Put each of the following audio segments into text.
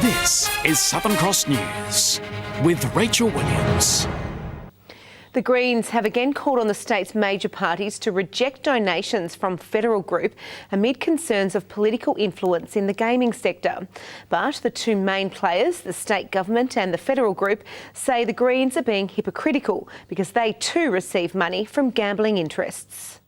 This is Southern Cross News with Rachel Williams. The Greens have again called on the state's major parties to reject donations from Federal Group amid concerns of political influence in the gaming sector. But the two main players, the state government and the Federal Group, say the Greens are being hypocritical because they too receive money from gambling interests.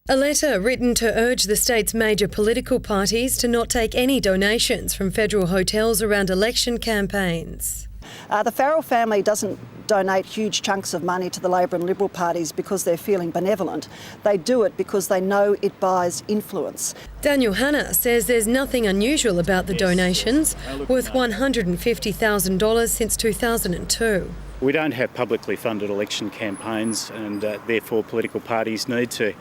A letter written to urge the state's major political parties to not take any donations from federal hotels around election campaigns. The Farrell family doesn't donate huge chunks of money to the Labor and Liberal parties because they're feeling benevolent. They do it because they know it buys influence. Daniel Hanna says there's nothing unusual about the donations, worth $150,000 since 2002. We don't have publicly funded election campaigns, and therefore political parties need to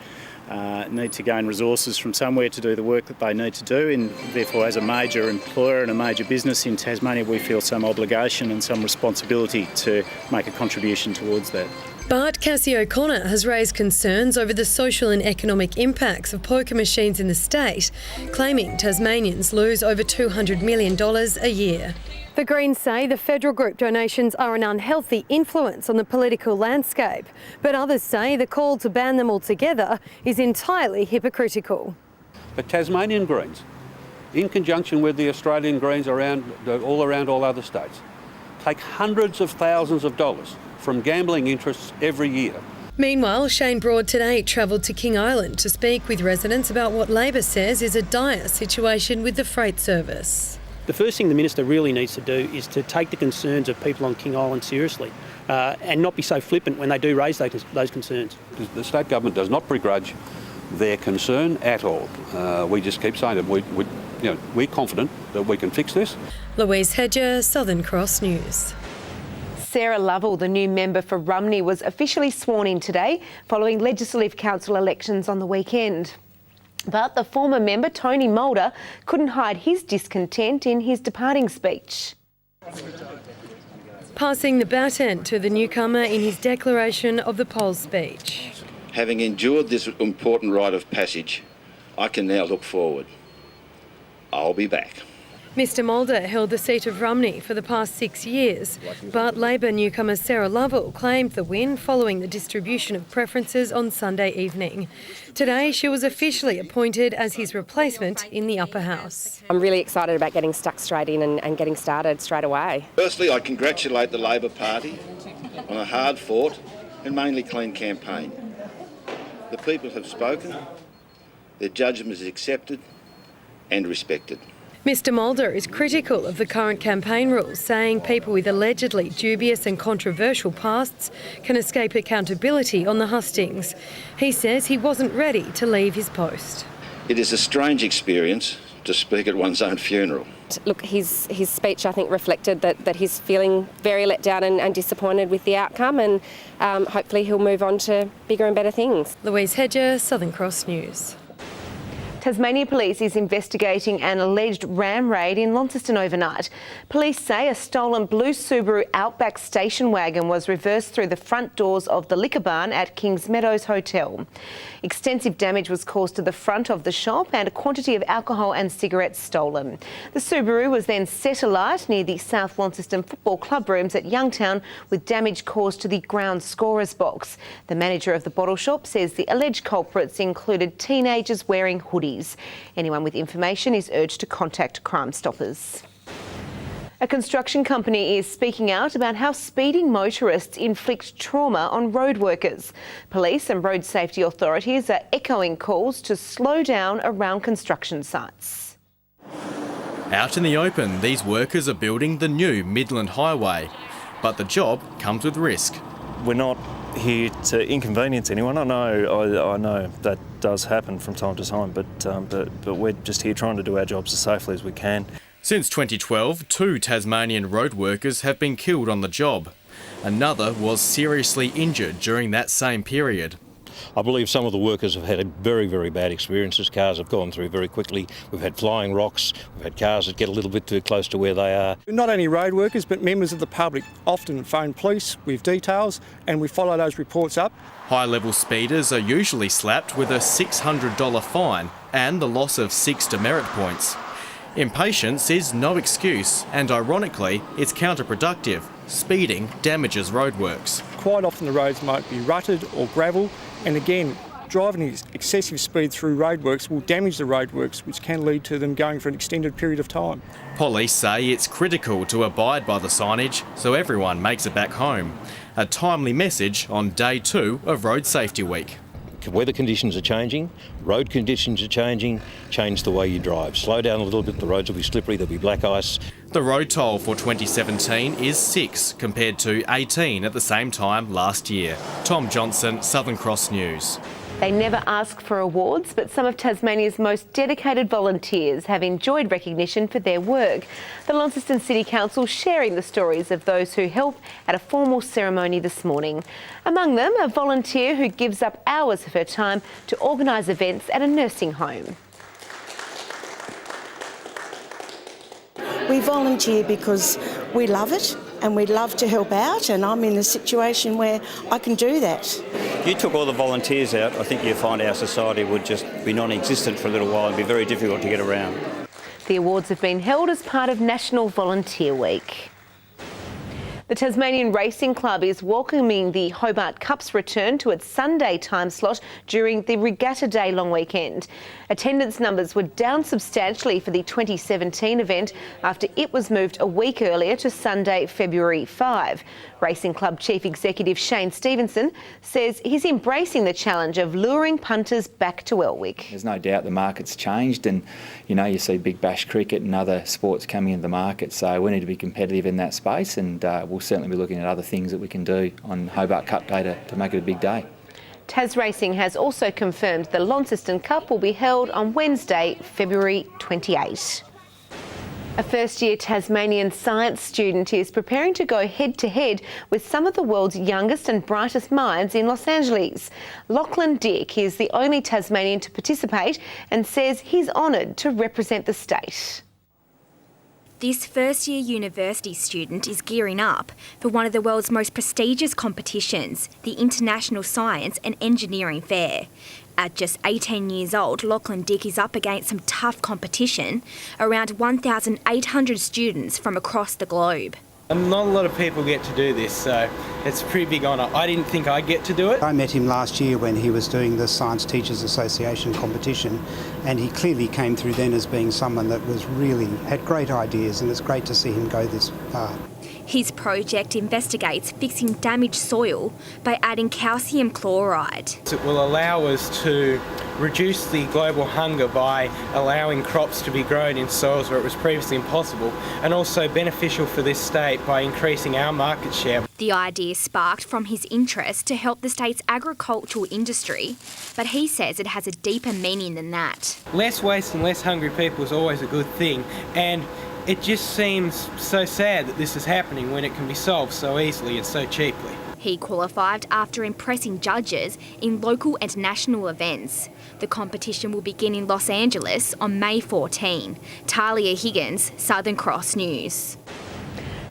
gain resources from somewhere to do the work that they need to do, and therefore as a major employer and a major business in Tasmania we feel some obligation and some responsibility to make a contribution towards that. But Cassie O'Connor has raised concerns over the social and economic impacts of poker machines in the state, claiming Tasmanians lose over $200 million a year. The Greens say the Federal Group donations are an unhealthy influence on the political landscape, but others say the call to ban them altogether is entirely hypocritical. The Tasmanian Greens, in conjunction with the Australian Greens all around all other states, take hundreds of thousands of dollars from gambling interests every year. Meanwhile, Shane Broad today travelled to King Island to speak with residents about what Labor says is a dire situation with the freight service. The first thing the Minister really needs to do is to take the concerns of people on King Island seriously and not be so flippant when they do raise those concerns. The state government does not begrudge their concern at all. We just keep saying that we're confident that we can fix this. Louise Hedger, Southern Cross News. Sarah Lovell, the new member for Romney, was officially sworn in today following Legislative Council elections on the weekend. But the former member, Tony Mulder, couldn't hide his discontent in his departing speech. Passing the baton to the newcomer in his declaration of the polls speech. Having endured this important rite of passage, I can now look forward. I'll be back. Mr Mulder held the seat of Romney for the past 6 years, but Labor newcomer Sarah Lovell claimed the win following the distribution of preferences on Sunday evening. Today she was officially appointed as his replacement in the upper house. I'm really excited about getting stuck straight in and getting started straight away. Firstly, I congratulate the Labor Party on a hard-fought and mainly clean campaign. The people have spoken, their judgment is accepted and respected. Mr Mulder is critical of the current campaign rules, saying people with allegedly dubious and controversial pasts can escape accountability on the hustings. He says he wasn't ready to leave his post. It is a strange experience to speak at one's own funeral. Look, his speech, I think, reflected that he's feeling very let down and disappointed with the outcome, and hopefully he'll move on to bigger and better things. Louise Hedger, Southern Cross News. Tasmania Police is investigating an alleged ramraid in Launceston overnight. Police say a stolen blue Subaru Outback station wagon was reversed through the front doors of the liquor barn at Kings Meadows Hotel. Extensive damage was caused to the front of the shop and a quantity of alcohol and cigarettes stolen. The Subaru was then set alight near the South Launceston Football Club rooms at Youngtown, with damage caused to the ground scorer's box. The manager of the bottle shop says the alleged culprits included teenagers wearing hoodies. Anyone with information is urged to contact Crime Stoppers. A construction company is speaking out about how speeding motorists inflict trauma on road workers. Police and road safety authorities are echoing calls to slow down around construction sites. Out in the open, these workers are building the new Midland Highway, but the job comes with risk. We're not here to inconvenience anyone. I know that does happen from time to time, but we're just here trying to do our jobs as safely as we can. Since 2012, 2 Tasmanian road workers have been killed on the job. Another was seriously injured during that same period. I believe some of the workers have had a very, very bad experiences. Cars have gone through very quickly. We've had flying rocks. We've had cars that get a little bit too close to where they are. Not only road workers, but members of the public often phone police with details, and we follow those reports up. High-level speeders are usually slapped with a $600 fine and the loss of 6 demerit points. Impatience is no excuse, and ironically, it's counterproductive. Speeding damages roadworks. Quite often the roads might be rutted or gravel, and again, driving excessive speed through roadworks will damage the roadworks, which can lead to them going for an extended period of time. Police say it's critical to abide by the signage so everyone makes it back home. A timely message on day 2 of Road Safety Week. Weather conditions are changing, road conditions are changing, change the way you drive. Slow down a little bit, the roads will be slippery, there'll be black ice. The road toll for 2017 is 6 compared to 18 at the same time last year. Tom Johnson, Southern Cross News. They never ask for awards, but some of Tasmania's most dedicated volunteers have enjoyed recognition for their work. The Launceston City Council sharing the stories of those who help at a formal ceremony this morning. Among them, a volunteer who gives up hours of her time to organise events at a nursing home. We volunteer because we love it and we'd love to help out, and I'm in a situation where I can do that. You took all the volunteers out, I think you'd find our society would just be non-existent for a little while and be very difficult to get around. The awards have been held as part of National Volunteer Week. The Tasmanian Racing Club is welcoming the Hobart Cup's return to its Sunday time slot during the Regatta Day long weekend. Attendance numbers were down substantially for the 2017 event after it was moved a week earlier to Sunday, February 5. Racing Club Chief Executive Shane Stevenson says he's embracing the challenge of luring punters back to Elwick. There's no doubt the market's changed, and you see Big Bash cricket and other sports coming into the market, so we need to be competitive in that space, and we'll certainly be looking at other things that we can do on Hobart Cup Day to make it a big day. Tas Racing has also confirmed the Launceston Cup will be held on Wednesday, February 28. A first-year Tasmanian science student is preparing to go head-to-head with some of the world's youngest and brightest minds in Los Angeles. Lachlan Dick is the only Tasmanian to participate and says he's honoured to represent the state. This first-year university student is gearing up for one of the world's most prestigious competitions, the International Science and Engineering Fair. At just 18 years old, Lachlan Dick is up against some tough competition, around 1,800 students from across the globe. Not a lot of people get to do this, so it's a pretty big honour. I didn't think I'd get to do it. I met him last year when he was doing the Science Teachers Association competition, and he clearly came through then as being someone that was really had great ideas, and it's great to see him go this far. His project investigates fixing damaged soil by adding calcium chloride. It will allow us to reduce the global hunger by allowing crops to be grown in soils where it was previously impossible, and also beneficial for this state by increasing our market share. The idea sparked from his interest to help the state's agricultural industry, but he says it has a deeper meaning than that. Less waste and less hungry people is always a good thing, and it just seems so sad that this is happening when it can be solved so easily and so cheaply. He qualified after impressing judges in local and national events. The competition will begin in Los Angeles on May 14. Talia Higgins, Southern Cross News.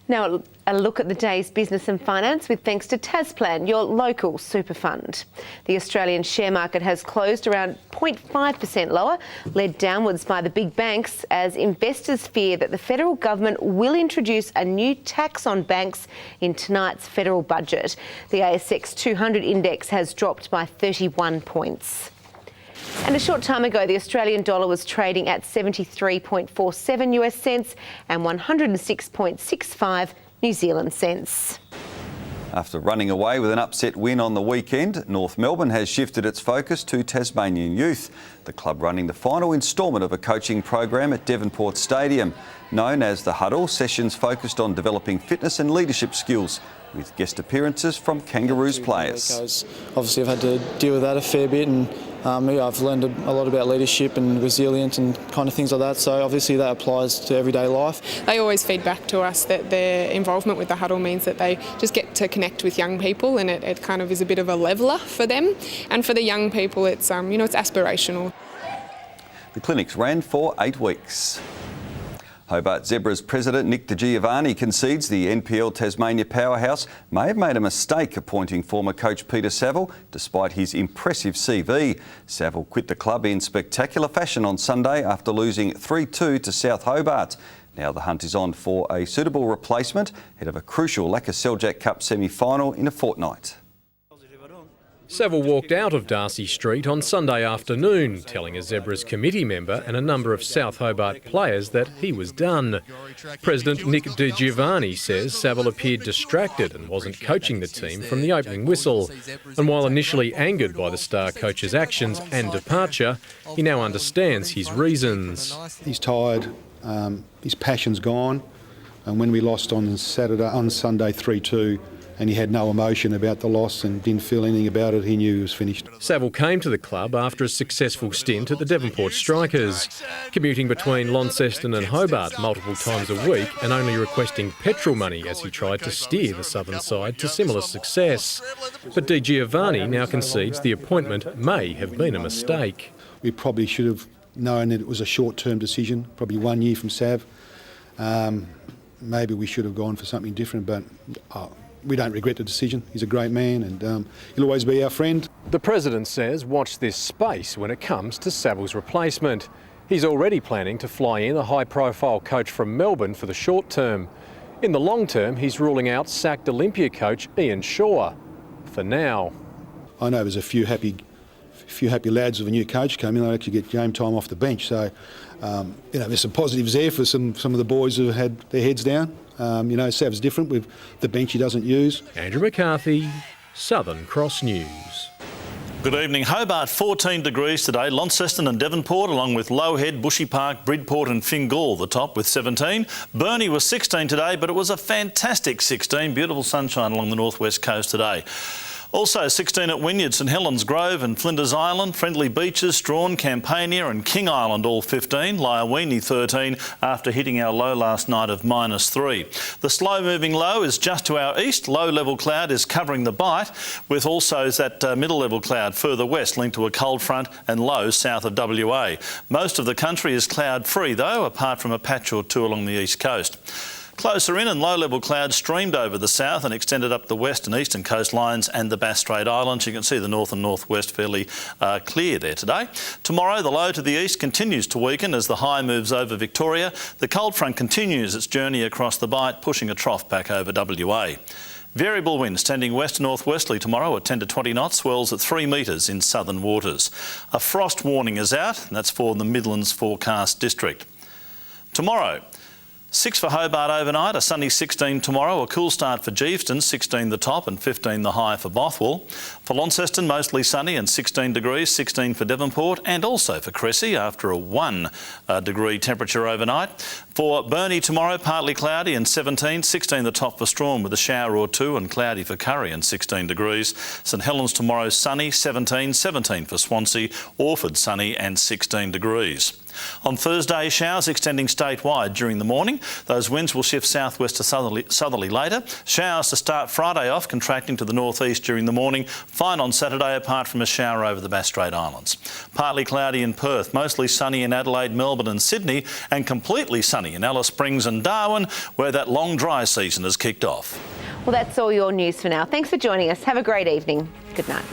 Now a look at the day's business and finance with thanks to Tasplan, your local super fund. The Australian share market has closed around 0.5% lower, led downwards by the big banks as investors fear that the federal government will introduce a new tax on banks in tonight's federal budget. The ASX 200 index has dropped by 31 points. And a short time ago, the Australian dollar was trading at 73.47 US cents and 106.65 New Zealand cents. After running away with an upset win on the weekend, North Melbourne has shifted its focus to Tasmanian youth. The club running the final instalment of a coaching program at Devonport Stadium. Known as the Huddle, sessions focused on developing fitness and leadership skills, with guest appearances from Kangaroos players. Obviously, I've had to deal with that a fair bit, and I've learned a lot about leadership and resilience and kind of things like that, so obviously that applies to everyday life. They always feed back to us that their involvement with the Huddle means that they just get to connect with young people, and it kind of is a bit of a leveller for them. And for the young people, it's it's aspirational. The clinics ran for 8 weeks. Hobart Zebras president Nick DeGiovanni concedes the NPL Tasmania powerhouse may have made a mistake appointing former coach Peter Saville, despite his impressive CV. Saville quit the club in spectacular fashion on Sunday after losing 3-2 to South Hobart. Now the hunt is on for a suitable replacement ahead of a crucial Launceston Cup semi-final in a fortnight. Saville walked out of Darcy Street on Sunday afternoon, telling a Zebras committee member and a number of South Hobart players that he was done. President Nick DeGiovanni says Saville appeared distracted and wasn't coaching the team from the opening whistle. And while initially angered by the star coach's actions and departure, he now understands his reasons. He's tired, his passion's gone, and when we lost on Sunday 3-2, and he had no emotion about the loss and didn't feel anything about it, he knew he was finished. Saville came to the club after a successful stint at the Devonport Strikers, commuting between Launceston and Hobart multiple times a week and only requesting petrol money as he tried to steer the southern side to similar success. But DeGiovanni now concedes the appointment may have been a mistake. We probably should have known that it was a short-term decision, probably 1 year from Sav. Maybe we should have gone for something different, but we don't regret the decision. He's a great man and he'll always be our friend. The President says watch this space when it comes to Saville's replacement. He's already planning to fly in a high-profile coach from Melbourne for the short term. In the long term, he's ruling out sacked Olympia coach Ian Shaw. For now. I know there's a few happy lads with a new coach coming. They actually get game time off the bench. So, there's some positives there for some of the boys who have had their heads down. Sav's different with the bench he doesn't use. Andrew McCarthy, Southern Cross News. Good evening. Hobart 14 degrees today, Launceston and Devonport along with Low Head, Bushy Park, Bridport and Fingal the top with 17. Burnie was 16 today, but it was a fantastic 16. Beautiful sunshine along the northwest coast today. Also 16 at Wynyard, St Helens Grove and Flinders Island, Friendly Beaches, Strawn, Campania and King Island all 15, Lyawini 13 after hitting our low last night of -3. The slow moving low is just to our east. Low level cloud is covering the Bight with also that middle level cloud further west linked to a cold front and low south of WA. Most of the country is cloud free though, apart from a patch or two along the east coast. Closer in and low-level clouds streamed over the south and extended up the west and eastern coastlines and the Bass Strait Islands. You can see the north and northwest fairly clear there today. Tomorrow, the low to the east continues to weaken as the high moves over Victoria. The cold front continues its journey across the Bight, pushing a trough back over WA. Variable winds tending west to northwesterly tomorrow at 10 to 20 knots, swells at 3 metres in southern waters. A frost warning is out, and that's for the Midlands forecast district. Tomorrow, 6 for Hobart overnight, a sunny 16 tomorrow, a cool start for Geeveston, 16 the top and 15 the high for Bothwell. For Launceston, mostly sunny and 16 degrees, 16 for Devonport and also for Cressy after a 1 degree temperature overnight. For Burnie tomorrow, partly cloudy and 17, 16 the top for Strawn with a shower or two and cloudy for Curry and 16 degrees. St Helens tomorrow sunny, 17, 17 for Swansea, Orford sunny and 16 degrees. On Thursday, showers extending statewide during the morning. Those winds will shift southwest to southerly later. Showers to start Friday off, contracting to the northeast during the morning. Fine on Saturday, apart from a shower over the Bass Strait Islands. Partly cloudy in Perth, mostly sunny in Adelaide, Melbourne and Sydney, and completely sunny in Alice Springs and Darwin, where that long dry season has kicked off. Well, that's all your news for now. Thanks for joining us. Have a great evening. Good night.